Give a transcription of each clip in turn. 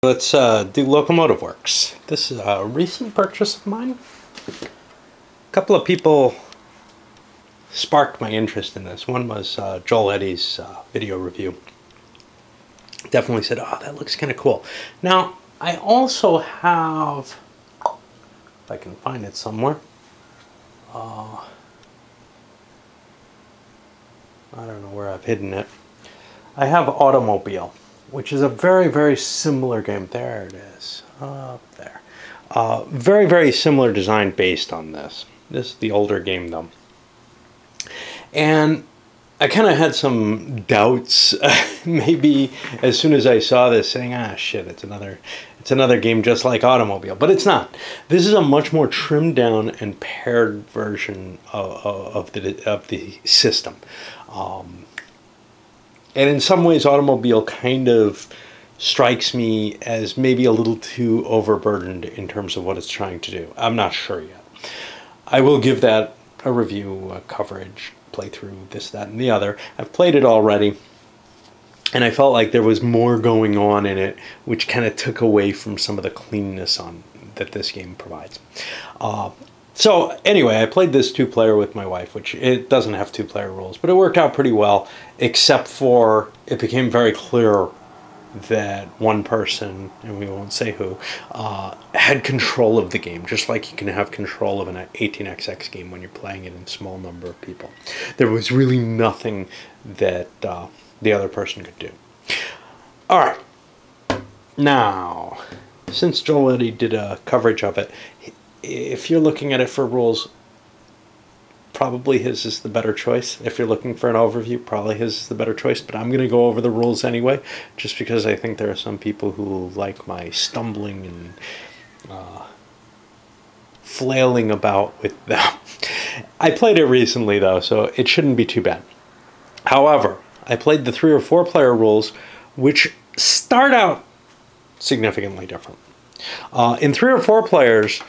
Let's do Locomotive Werks. This is a recent purchase of mine. A couple of people sparked my interest in this. One was Joel Eddy's video review. Definitely said, oh, that looks kind of cool. Now, I also have, if I can find it somewhere, I don't know where I've hidden it. I have Automobile, which is a very, very similar game. There it is, up there. Very, very similar design based on this. This is the older game, though. And I kind of had some doubts, maybe as soon as I saw this, saying, ah, shit, it's another game just like Automobile. But it's not. This is a much more trimmed down and paired version of the system. And in some ways, Automobile kind of strikes me as maybe a little too overburdened in terms of what it's trying to do. I'm not sure yet. I will give that a review, a coverage, playthrough, this, that, and the other. I've played it already, and I felt like there was more going on in it, which kind of took away from some of the cleanness that this game provides. So anyway, I played this two-player with my wife, which it doesn't have two-player rules, but it worked out pretty well, except for it became very clear that one person, and we won't say who, had control of the game, just like you can have control of an 18xx game when you're playing it in a small number of people. There was really nothing that the other person could do. All right. Now, since Joel Eddy did a coverage of it, if you're looking at it for rules, probably his is the better choice. If you're looking for an overview, probably his is the better choice. But I'm going to go over the rules anyway, just because I think there are some people who like my stumbling and flailing about with them. I played it recently, though, so it shouldn't be too bad. However, I played the 3 or 4 player rules, which start out significantly different. In 3 or 4 players,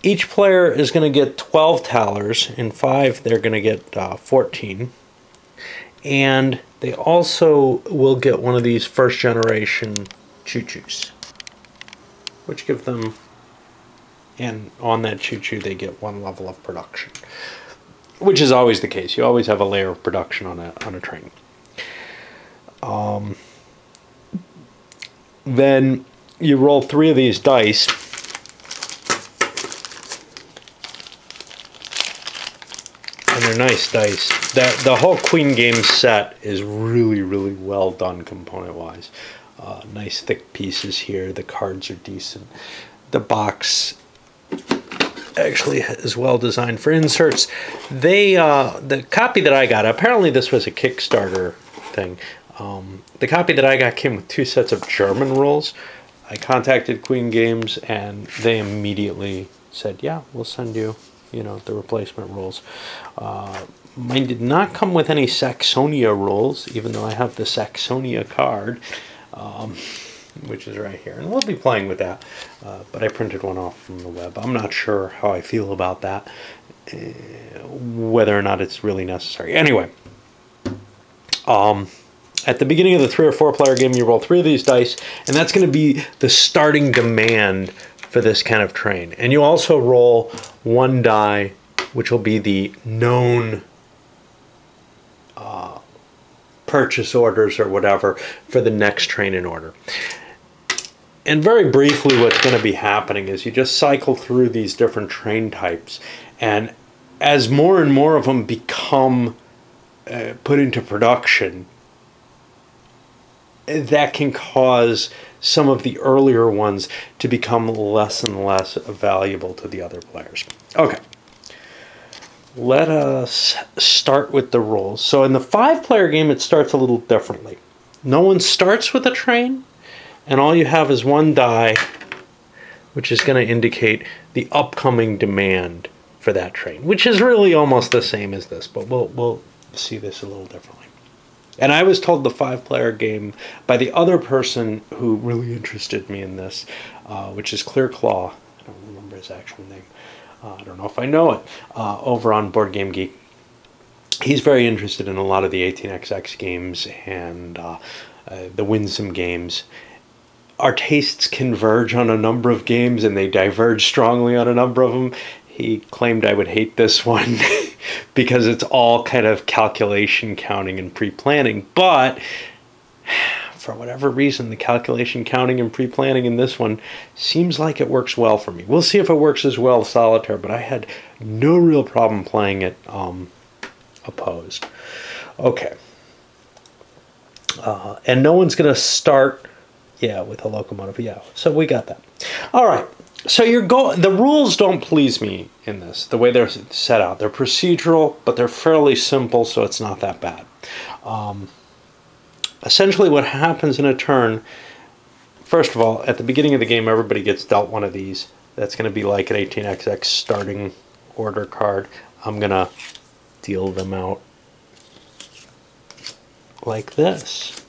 each player is going to get 12 thalers. In 5, they're going to get 14. And they also will get one of these first-generation choo-choos, which give them, and on that choo-choo, they get 1 level of production, which is always the case. You always have a layer of production on a train. Then you roll 3 of these dice. And they're nice dice. The whole Queen game set is really, really well done component-wise. Nice thick pieces here. The cards are decent. The box actually is well designed for inserts. The copy that I got, apparently this was a Kickstarter thing. The copy that I got came with 2 sets of German rules. I contacted Queen Games, and they immediately said, yeah, we'll send you, the replacement rules. Mine did not come with any Saxonia rules, even though I have the Saxonia card, which is right here. And we'll be playing with that, but I printed one off from the web. I'm not sure how I feel about that, whether or not it's really necessary. Anyway, at the beginning of the 3 or 4 player game, you roll 3 of these dice, and that's going to be the starting demand for this kind of train. And you also roll 1 die, which will be the known purchase orders or whatever for the next train in order. And very briefly, what's going to be happening is you just cycle through these different train types, and as more and more of them become put into production, that can cause some of the earlier ones to become less and less valuable to the other players. Okay, let us start with the rules. So in the 5-player game, it starts a little differently. No one starts with a train, and all you have is 1 die, which is going to indicate the upcoming demand for that train, which is really almost the same as this, but we'll see this a little differently. And I was told the 5-player game by the other person who really interested me in this, which is Clear Claw. I don't remember his actual name. I don't know if I know it. Over on Board Game Geek. He's very interested in a lot of the 18xx games and the Winsome games. our tastes converge on a number of games and they diverge strongly on a number of them. He claimed I would hate this one because it's all kind of calculation, counting, and pre-planning. But for whatever reason, the calculation, counting, and pre-planning in this one seems like it works well for me. We'll see if it works as well as Solitaire, but I had no real problem playing it opposed. Okay. And no one's going to start, with a locomotive. Yeah, so we got that. All right. So the rules don't please me in this, the way they're set out. They're procedural, but they're fairly simple, so it's not that bad. Essentially what happens in a turn, first of all, at the beginning of the game, everybody gets dealt one of these. That's going to be like an 18XX starting order card. I'm going to deal them out like this.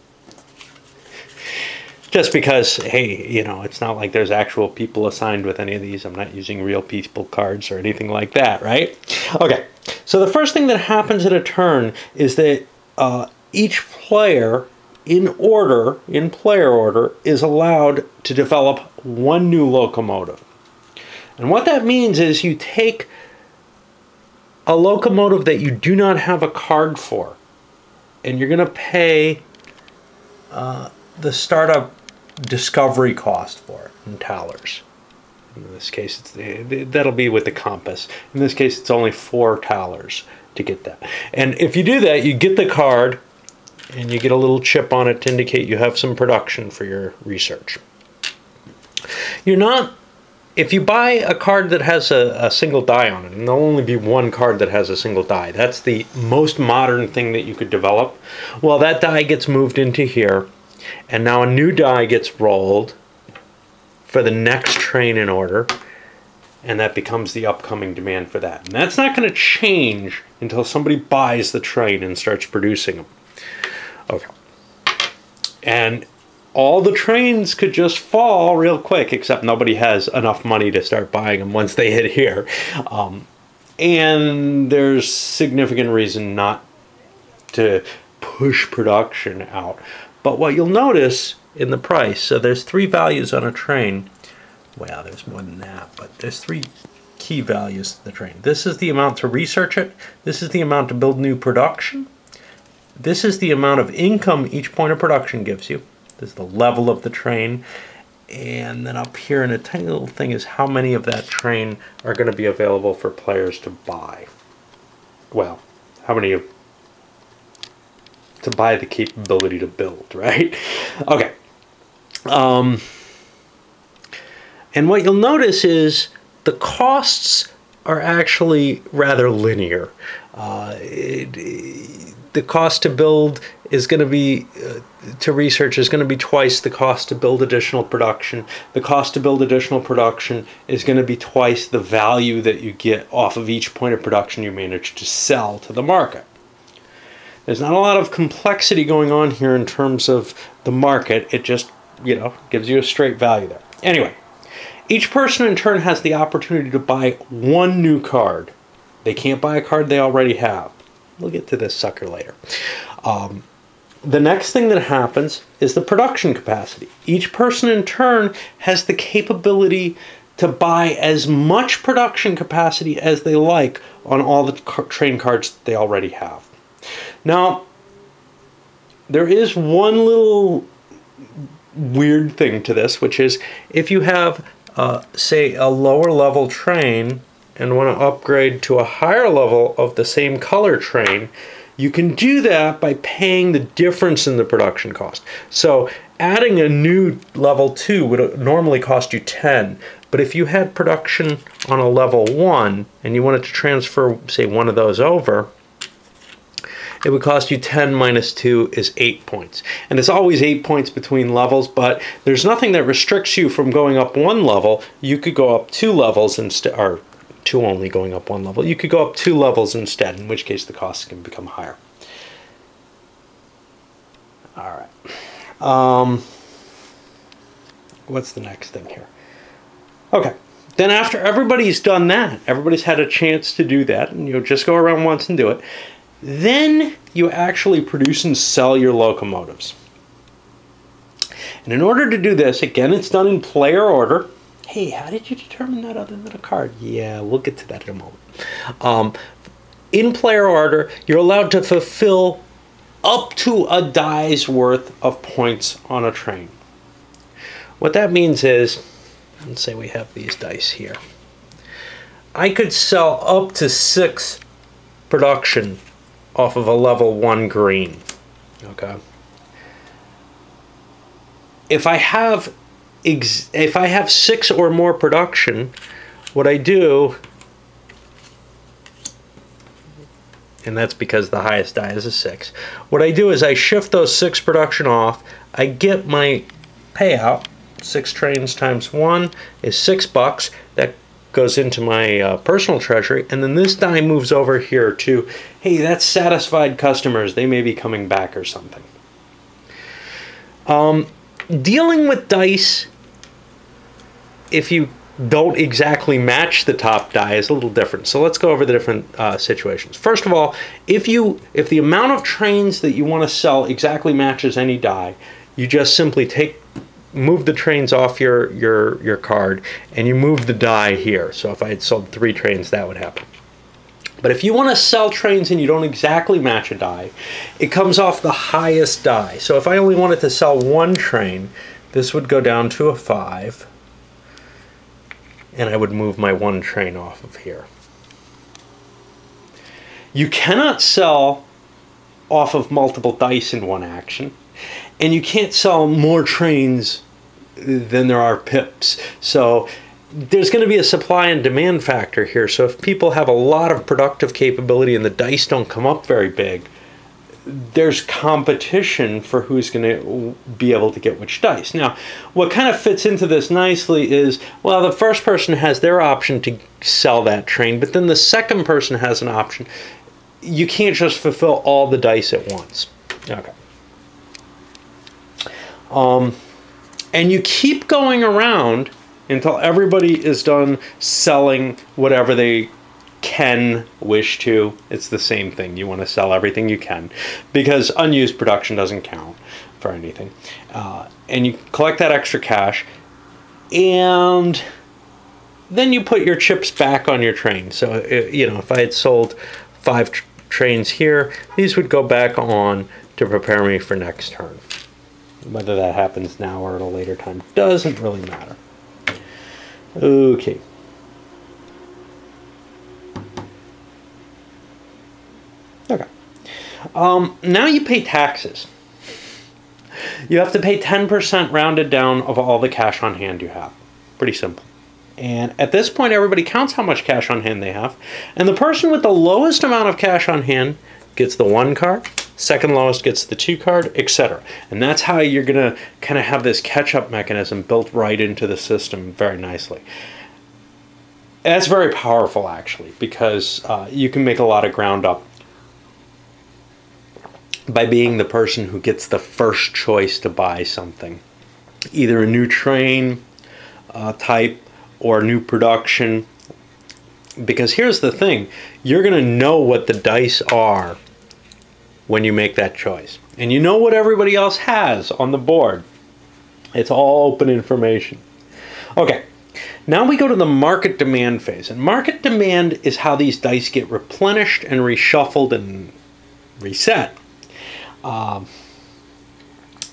Just because, hey, it's not like there's actual people assigned with any of these. I'm not using real people cards or anything like that, right? Okay, so the first thing that happens in a turn is that each player in player order, is allowed to develop one new locomotive. And what that means is you take a locomotive that you do not have a card for, and you're going to pay the startup discovery cost for it in talers. In this case, that'll be with the compass. In this case, it's only 4 talers to get that. And if you do that, you get the card, and you get a little chip on it to indicate you have some production for your research. If you buy a card that has a single die on it, and there'll only be one card that has a single die, that's the most modern thing that you could develop, well, that die gets moved into here, and now a new die gets rolled for the next train in order, and that becomes the upcoming demand for that. And that's not going to change until somebody buys the train and starts producing them. Okay. And all the trains could just fall real quick, except nobody has enough money to start buying them once they hit here. And there's significant reason not to push production out. But what you'll notice in the price, so there's 3 values on a train. Well, there's more than that, but there's 3 key values to the train. This is the amount to research it. This is the amount to build new production. This is the amount of income each point of production gives you. This is the level of the train. And then up here in a tiny little thing is how many of that train are going to be available for players to buy. Well, how many to buy the capability to build, right? Okay. And what you'll notice is the costs are actually rather linear. The cost to build is going to be, to research is going to be twice the cost to build additional production. The cost to build additional production is going to be twice the value that you get off of each point of production you manage to sell to the market. There's not a lot of complexity going on here in terms of the market. It just, gives you a straight value there. Anyway, each person in turn has the opportunity to buy one new card. They can't buy a card they already have. We'll get to this sucker later. The next thing that happens is the production capacity. Each person in turn has the capability to buy as much production capacity as they like on all the train cards that they already have. Now, there is one little weird thing to this, which is if you have, say, a lower level train and want to upgrade to a higher level of the same color train, you can do that by paying the difference in the production cost. So adding a new level 2 would normally cost you 10, but if you had production on a level 1 and you wanted to transfer, say, one of those over, it would cost you 10 minus 2 is 8 points. And it's always 8 points between levels, but there's nothing that restricts you from going up 1 level. You could go up 2 levels instead, or 2 only going up 1 level. You could go up 2 levels instead, in which case the costs can become higher. All right. What's the next thing here? Okay. Then after everybody's done that, everybody's had a chance to do that, and you'll just go around once and do it, then you actually produce and sell your locomotives. And in order to do this, again, it's done in player order. Hey, how did you determine that other than a card? Yeah, we'll get to that in a moment. In player order, you're allowed to fulfill up to a die's worth of points on a train. What that means is, let's say we have these dice here. I could sell up to 6 production off of a level 1 green. Okay. If I have 6 or more production, what I do, and that's because the highest die is a 6. What I do is I shift those 6 production off. I get my payout. 6 trains times 1 is $6. That goes into my personal treasury, and then this die moves over here to, hey, that's satisfied customers. They may be coming back or something. Dealing with dice, if you don't exactly match the top die, is a little different. So let's go over the different situations. First of all, if the amount of trains that you want to sell exactly matches any die, you just simply move the trains off your card, and you move the die here. So if I had sold 3 trains, that would happen. But if you want to sell trains and you don't exactly match a die, it comes off the highest die. So if I only wanted to sell 1 train, this would go down to a 5, and I would move my 1 train off of here. You cannot sell off of multiple dice in one action, and you can't sell more trains than there are pips. So there's going to be a supply and demand factor here. So if people have a lot of productive capability and the dice don't come up very big, there's competition for who's going to be able to get which dice. Now, what kind of fits into this nicely is, well, the first person has their option to sell that train, but then the second person has an option. You can't just fulfill all the dice at once. Okay. And you keep going around until everybody is done selling whatever they can wish to. It's the same thing. You want to sell everything you can, because unused production doesn't count for anything. And you collect that extra cash, and then you put your chips back on your train. So, if I had sold 5 trains here, these would go back on to prepare me for next turn. Whether that happens now or at a later time doesn't really matter. Okay. Okay. Now you pay taxes. You have to pay 10% rounded down of all the cash on hand you have. Pretty simple. And at this point, everybody counts how much cash on hand they have. And the person with the lowest amount of cash on hand gets the 1 card. Second lowest gets the 2 card, etc. And that's how you're going to kind of have this catch-up mechanism built right into the system very nicely. And that's very powerful, actually, because you can make a lot of ground up by being the person who gets the first choice to buy something. Either a new train type or new production. Because here's the thing, you're going to know what the dice are when you make that choice. And you know what everybody else has on the board. It's all open information. Okay, now we go to the market demand phase. And market demand is how these dice get replenished and reshuffled and reset.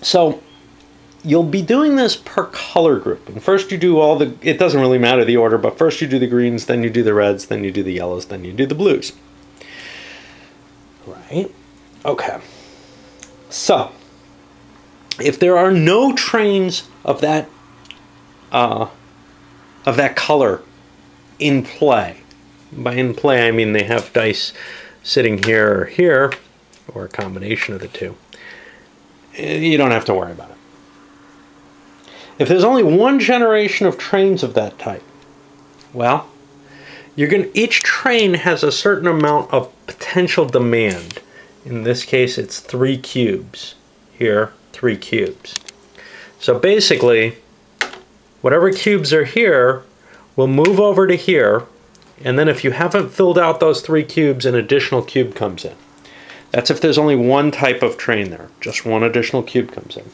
So you'll be doing this per color group. And first you do all the, it doesn't really matter the order, but first you do the greens, then you do the reds, then you do the yellows, then you do the blues. Right? Okay, so if there are no trains of that color in play, by in play I mean they have dice sitting here or here, or a combination of the two, you don't have to worry about it. If there's only 1 generation of trains of that type, well, each train has a certain amount of potential demand. In this case, it's 3 cubes. Here, 3 cubes. So basically, whatever cubes are here will move over to here, and then if you haven't filled out those 3 cubes, an additional cube comes in. That's if there's only 1 type of train there. Just 1 additional cube comes in.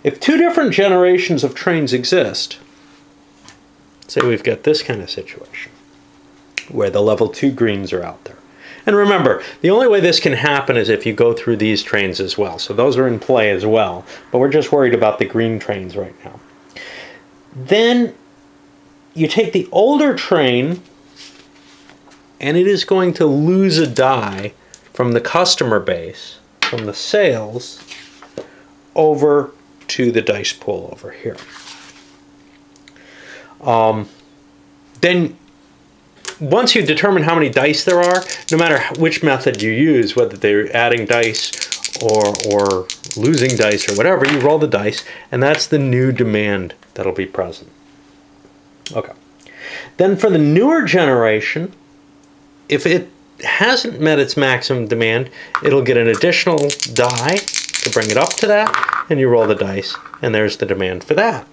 If two different generations of trains exist, say we've got this kind of situation, where the level 2 greens are out there. And remember, the only way this can happen is if you go through these trains as well. So those are in play as well, but we're just worried about the green trains right now. Then you take the older train, and it is going to lose a die from the customer base, from the sales, over to the dice pool over here. Then once you determine how many dice there are, no matter which method you use, whether they're adding dice or losing dice or whatever, you roll the dice, and that's the new demand that'll be present. Okay. Then for the newer generation, if it hasn't met its maximum demand, it'll get an additional die to bring it up to that, and you roll the dice, and there's the demand for that.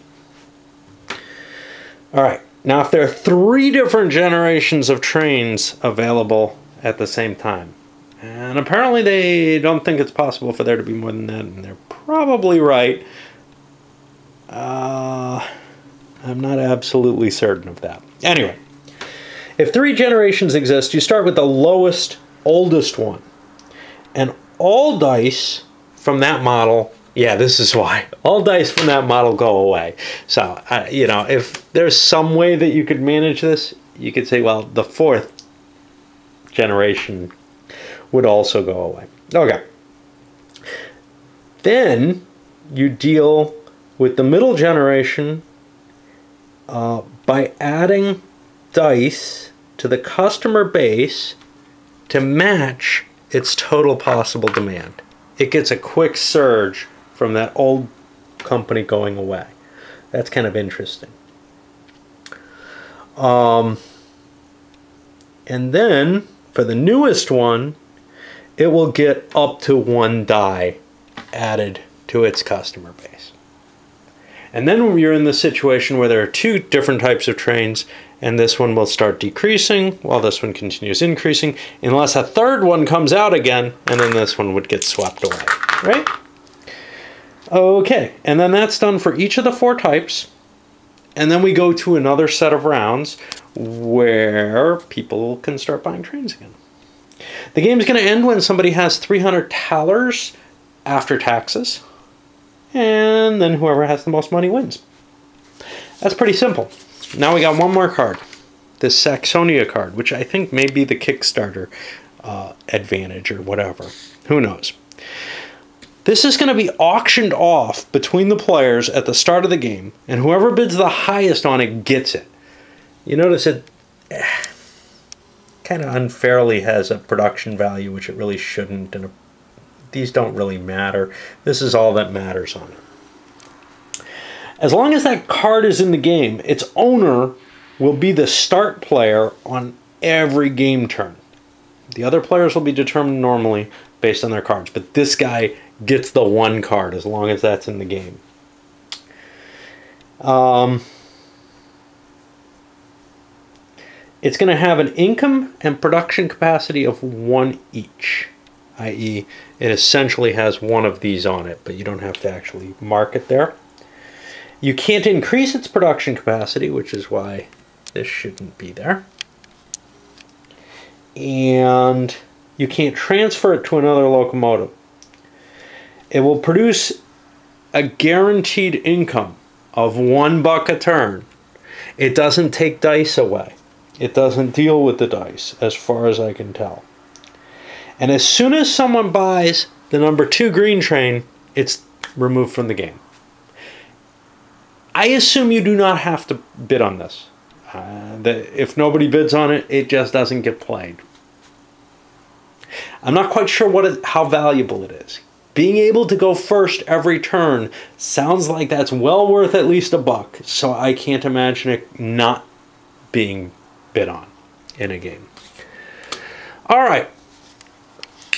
All right. Now, if there are 3 different generations of trains available at the same time, and apparently they don't think it's possible for there to be more than that, and they're probably right. I'm not absolutely certain of that. Anyway, if 3 generations exist, you start with the lowest, oldest one. And all dice from that model, yeah, this is why. All dice from that model go away. So, you know, if there's some way that you could manage this, you could say, well, the 4th generation would also go away. Okay. Then you deal with the middle generation by adding dice to the customer base to match its total possible demand. It gets a quick surge from that old company going away. That's kind of interesting. And then for the newest one, it will get up to 1 die added to its customer base. And then you're in the situation where there are 2 different types of trains, and this one will start decreasing while this one continues increasing, unless a 3rd one comes out again, and then this one would get swept away, right? Okay, and then that's done for each of the 4 types, and then we go to another set of rounds where people can start buying trains again. The game is going to end when somebody has 300 thalers after taxes, and then whoever has the most money wins. That's pretty simple. Now we got one more card, this Saxonia card, which I think may be the Kickstarter advantage or whatever. Who knows? This is going to be auctioned off between the players at the start of the game, and whoever bids the highest on it gets it. You notice it kind of unfairly has a production value, which it really shouldn't, and these don't really matter. This is all that matters on it. As long as that card is in the game, its owner will be the start player on every game turn. The other players will be determined normally based on their cards, but this guy gets the 1 card as long as that's in the game. It's going to have an income and production capacity of 1 each, i.e. it essentially has 1 of these on it, but you don't have to actually mark it there. You can't increase its production capacity, which is why this shouldn't be there. And you can't transfer it to another locomotive. It will produce a guaranteed income of $1 a turn. It doesn't take dice away. It doesn't deal with the dice, as far as I can tell. And as soon as someone buys the number 2 green train, it's removed from the game. I assume you do not have to bid on this. If nobody bids on it, it just doesn't get played. I'm not quite sure how valuable it is. Being able to go first every turn sounds like that's well worth at least $1, so I can't imagine it not being bid on in a game. All right.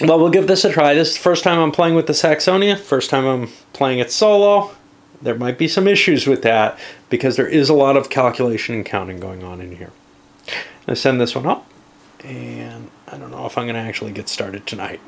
Well, we'll give this a try. This is the first time I'm playing with the Saxonia, first time I'm playing it solo. There might be some issues with that because there is a lot of calculation and counting going on in here. I send this one up, and I don't know if I'm going to actually get started tonight.